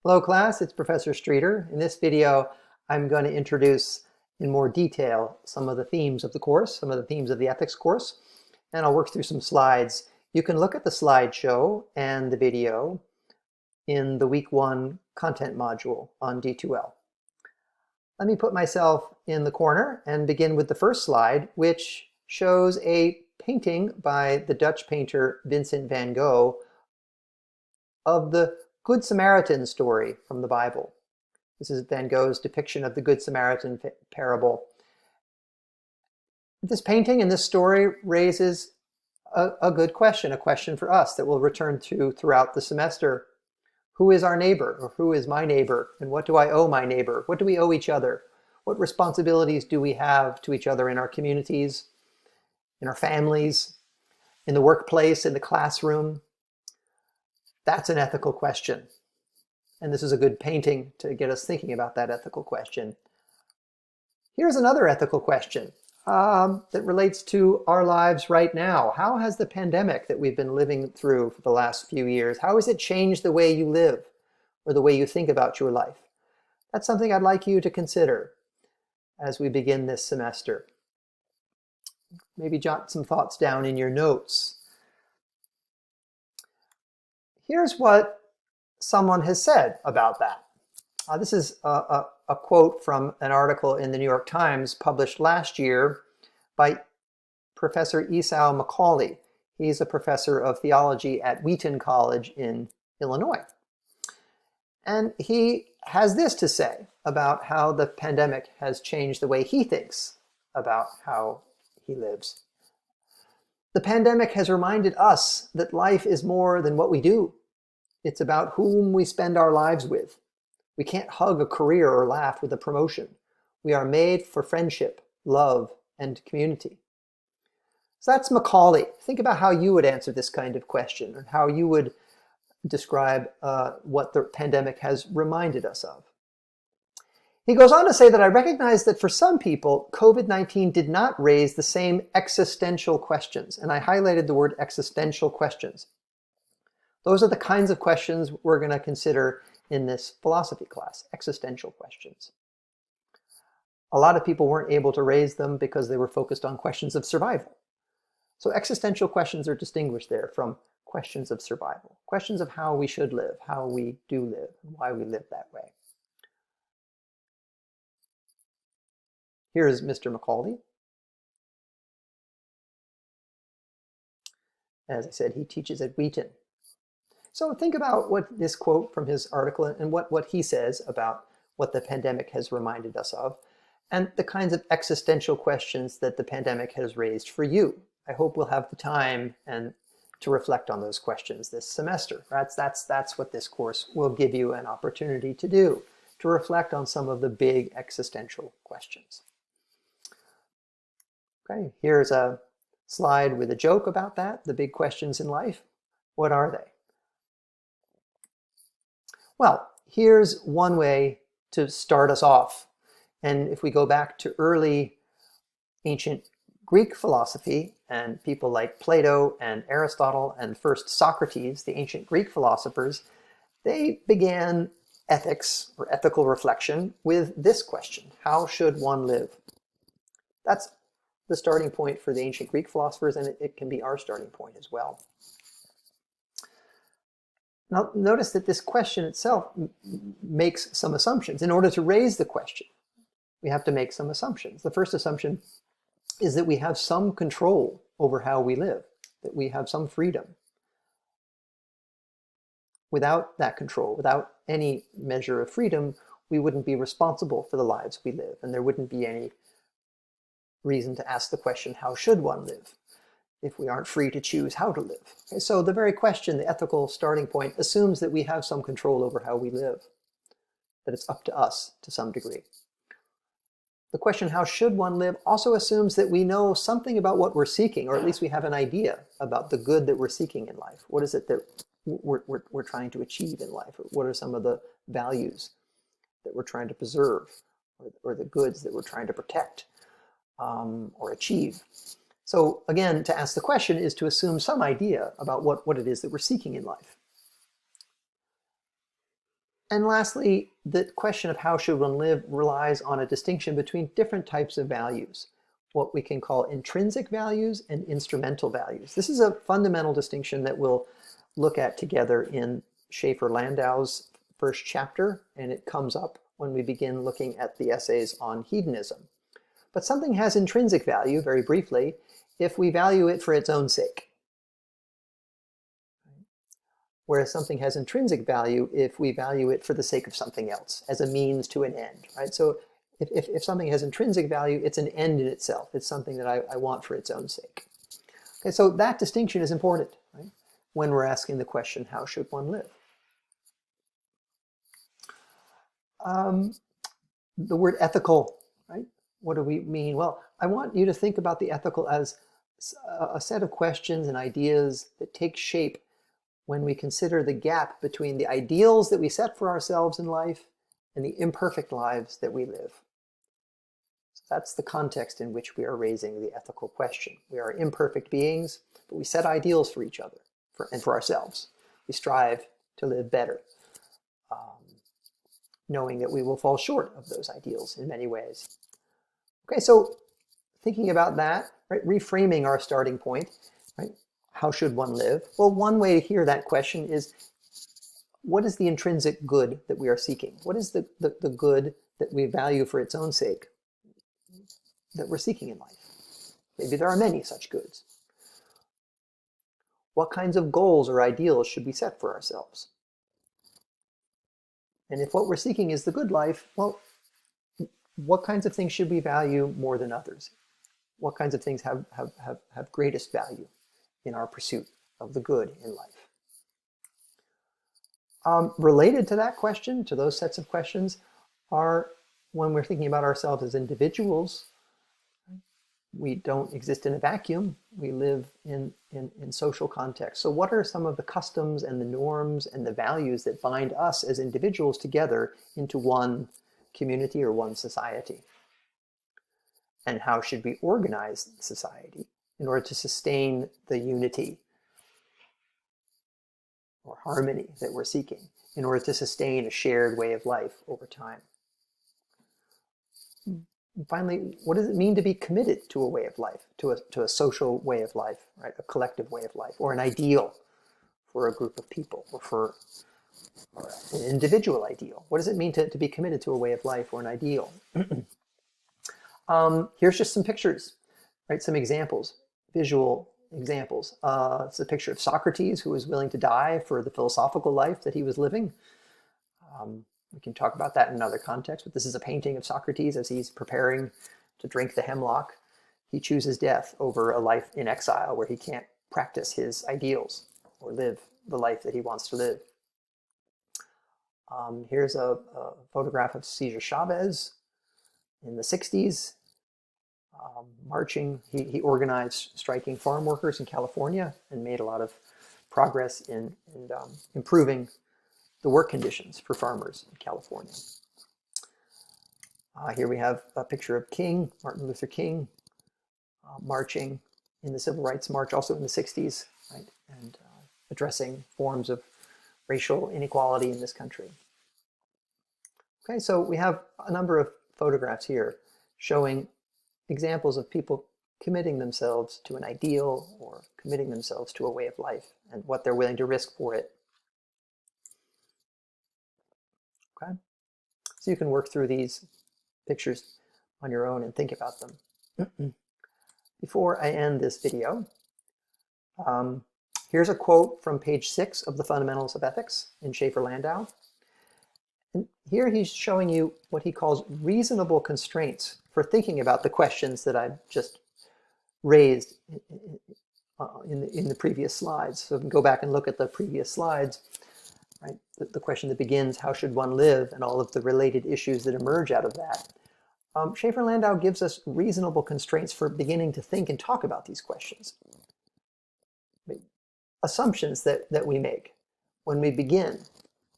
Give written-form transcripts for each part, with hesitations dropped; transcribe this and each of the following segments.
Hello class, it's Professor Streeter. In this video, I'm going to introduce in more detail some of the themes of the course, some of the themes of the ethics course, and I'll work through some slides. You can look at the slideshow and the video in the week 1 content module on D2L. Let me put myself in the corner and begin with the first slide, which shows a painting by the Dutch painter Vincent van Gogh of the Good Samaritan story from the Bible. This is Van Gogh's depiction of the Good Samaritan parable. This painting and this story raises a good question, a question for us that we'll return to throughout the semester. Who is our neighbor, or who is my neighbor, and what do I owe my neighbor? What do we owe each other? What responsibilities do we have to each other in our communities, in our families, in the workplace, in the classroom? That's an ethical question. And this is a good painting to get us thinking about that ethical question. Here's another ethical question that relates to our lives right now. How has the pandemic that we've been living through for the last few years, how has it changed the way you live or the way you think about your life? That's something I'd like you to consider as we begin this semester. Maybe jot some thoughts down in your notes. Here's what someone has said about that. This is a quote from an article in the New York Times published last year by Professor Esau Macaulay. He's a professor of theology at Wheaton College in Illinois. And he has this to say about how the pandemic has changed the way he thinks about how he lives. The pandemic has reminded us that life is more than what we do. It's about whom we spend our lives with. We can't hug a career or laugh with a promotion. We are made for friendship, love, and community. So that's Macaulay. Think about how you would answer this kind of question and how you would describe what the pandemic has reminded us of. He goes on to say that I recognize that for some people, COVID-19 did not raise the same existential questions. And I highlighted the word existential questions. Those are the kinds of questions we're going to consider in this philosophy class, existential questions. A lot of people weren't able to raise them because they were focused on questions of survival. So existential questions are distinguished there from questions of survival, questions of how we should live, how we do live, and why we live that way. Here's Mr. Macaulay. As I said, he teaches at Wheaton. So think about what this quote from his article and what he says about what the pandemic has reminded us of and the kinds of existential questions that the pandemic has raised for you. I hope we'll have the time and to reflect on those questions this semester. That's what this course will give you an opportunity to do, to reflect on some of the big existential questions. Okay, here's a slide with a joke about that, the big questions in life. What are they? Well, here's one way to start us off. And if we go back to early ancient Greek philosophy and people like Plato and Aristotle and first Socrates, the ancient Greek philosophers, they began ethics or ethical reflection with this question: how should one live? That's the starting point for the ancient Greek philosophers, and it can be our starting point as well. Now, notice that this question itself makes some assumptions. In order to raise the question, we have to make some assumptions. The first assumption is that we have some control over how we live, that we have some freedom. Without that control, without any measure of freedom, we wouldn't be responsible for the lives we live, and there wouldn't be any reason to ask the question, how should one live, if we aren't free to choose how to live? Okay, so the very question, the ethical starting point, assumes that we have some control over how we live, that it's up to us to some degree. The question, how should one live, also assumes that we know something about what we're seeking, or at least we have an idea about the good that we're seeking in life. What is it that we're trying to achieve in life? What are some of the values that we're trying to preserve, or the goods that we're trying to protect or achieve? So again, to ask the question is to assume some idea about what it is that we're seeking in life. And lastly, the question of how should one live relies on a distinction between different types of values, what we can call intrinsic values and instrumental values. This is a fundamental distinction that we'll look at together in Schaefer-Landau's first chapter, and it comes up when we begin looking at the essays on hedonism. But something has intrinsic value, very briefly, if we value it for its own sake. Whereas something has intrinsic value if we value it for the sake of something else, as a means to an end, right? So if something has intrinsic value, it's an end in itself. It's something that I want for its own sake. Okay, so that distinction is important, right, when we're asking the question, how should one live? The word ethical, right? What do we mean? Well, I want you to think about the ethical as a set of questions and ideas that take shape when we consider the gap between the ideals that we set for ourselves in life and the imperfect lives that we live. So that's the context in which we are raising the ethical question. We are imperfect beings, but we set ideals for each other and for ourselves. We strive to live better, knowing that we will fall short of those ideals in many ways. Okay, so thinking about that, right, reframing our starting point, right? How should one live? Well, one way to hear that question is, what is the intrinsic good that we are seeking? What is the good that we value for its own sake that we're seeking in life? Maybe there are many such goods. What kinds of goals or ideals should we set for ourselves? And if what we're seeking is the good life, well, what kinds of things should we value more than others? What kinds of things have greatest value in our pursuit of the good in life? Related to that question, to those sets of questions, are when we're thinking about ourselves as individuals, we don't exist in a vacuum. We live in social context. So what are some of the customs and the norms and the values that bind us as individuals together into one community or one society? And how should we organize society in order to sustain the unity or harmony that we're seeking, in order to sustain a shared way of life over time? And finally, what does it mean to be committed to a way of life, to a social way of life, right? A collective way of life, or an ideal for a group of people, or an individual ideal? What does it mean to be committed to a way of life or an ideal? Here's just some pictures, right? Some examples, visual examples. It's a picture of Socrates, who was willing to die for the philosophical life that he was living. We can talk about that in another context, but this is a painting of Socrates as he's preparing to drink the hemlock. He chooses death over a life in exile where he can't practice his ideals or live the life that he wants to live. Here's a photograph of Cesar Chavez in the 60s, marching. He organized striking farm workers in California and made a lot of progress in improving the work conditions for farmers in California. Here we have a picture of Martin Luther King, marching in the Civil Rights March, also in the 60s, right? And addressing forms of racial inequality in this country. Okay, so we have a number of photographs here showing examples of people committing themselves to an ideal or committing themselves to a way of life and what they're willing to risk for it. Okay, so you can work through these pictures on your own and think about them. Before I end this video, here's a quote from page 6 of the Fundamentals of Ethics in Schaefer-Landau. And here he's showing you what he calls reasonable constraints for thinking about the questions that I've just raised in the previous slides. So if we go back and look at the previous slides, right? The question that begins, how should one live, and all of the related issues that emerge out of that. Schaefer-Landau gives us reasonable constraints for beginning to think and talk about these questions. Assumptions that we make when we begin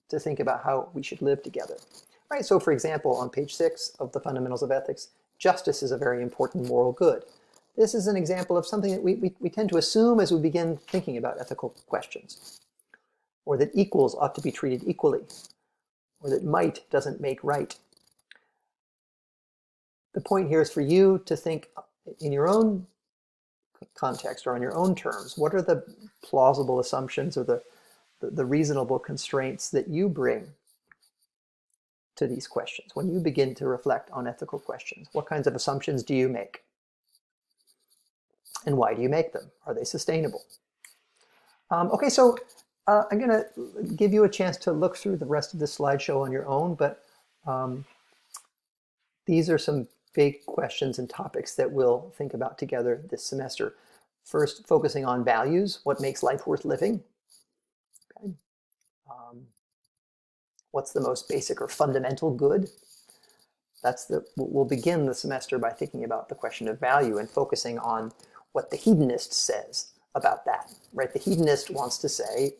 to think about how we should live together. Right? So for example, on page 6 of the Fundamentals of Ethics, justice is a very important moral good. This is an example of something that we tend to assume as we begin thinking about ethical questions, or that equals ought to be treated equally, or that might doesn't make right. The point here is for you to think in your own context or on your own terms. What are the plausible assumptions or the reasonable constraints that you bring to these questions? When you begin to reflect on ethical questions, what kinds of assumptions do you make? And why do you make them? Are they sustainable? Okay, so I'm going to give you a chance to look through the rest of this slideshow on your own, but these are some big questions and topics that we'll think about together this semester. First, focusing on values, what makes life worth living? Okay. What's the most basic or fundamental good? We'll begin the semester by thinking about the question of value and focusing on what the hedonist says about that, right? The hedonist wants to say,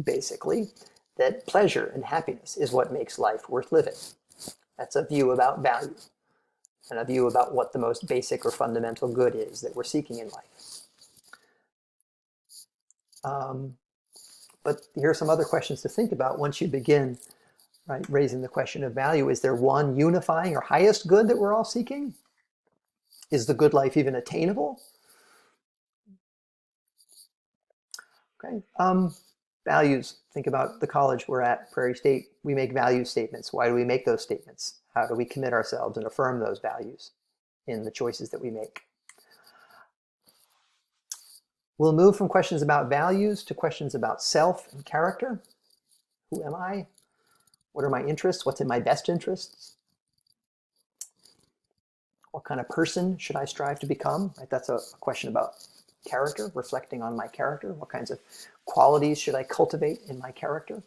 basically, that pleasure and happiness is what makes life worth living. That's a view about value and a view about what the most basic or fundamental good is that we're seeking in life. But here are some other questions to think about once you begin, right, raising the question of value. Is there one unifying or highest good that we're all seeking? Is the good life even attainable? Okay. Values. Think about the college we're at, Prairie State. We make value statements. Why do we make those statements? How do we commit ourselves and affirm those values in the choices that we make? We'll move from questions about values to questions about self and character. Who am I? What are my interests? What's in my best interests? What kind of person should I strive to become? Right? That's a question about character, reflecting on my character. What kinds of qualities should I cultivate in my character?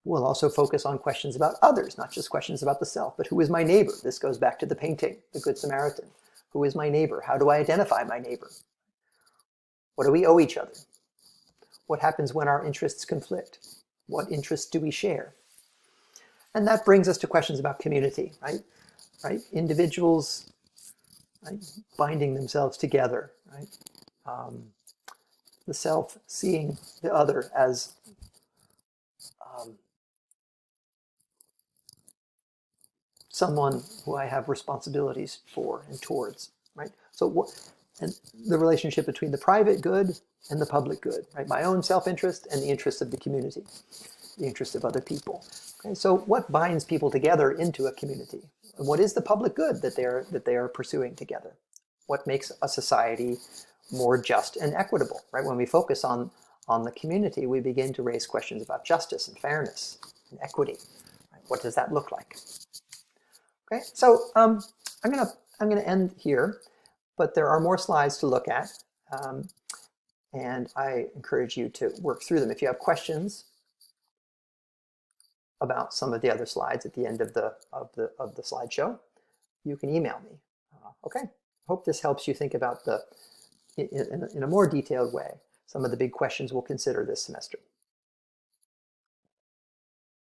We'll also focus on questions about others, not just questions about the self, but who is my neighbor? This goes back to the painting, The Good Samaritan. Who is my neighbor? How do I identify my neighbor? What do we owe each other? What happens when our interests conflict? What interests do we share? And that brings us to questions about community, right? Individuals, right, binding themselves together, right? The self seeing the other as someone who I have responsibilities for and towards, right? And the relationship between the private good and the public good, right? My own self-interest and the interests of the community, the interests of other people. Okay, so what binds people together into a community? And what is the public good that they are pursuing together? What makes a society more just and equitable, right? When we focus on the community, we begin to raise questions about justice and fairness and equity. Right? What does that look like? Okay, so I'm gonna end here, but there are more slides to look at, and I encourage you to work through them. If you have questions about some of the other slides at the end of the slideshow, you can email me. Okay, hope this helps you think about in a more detailed way some of the big questions we'll consider this semester.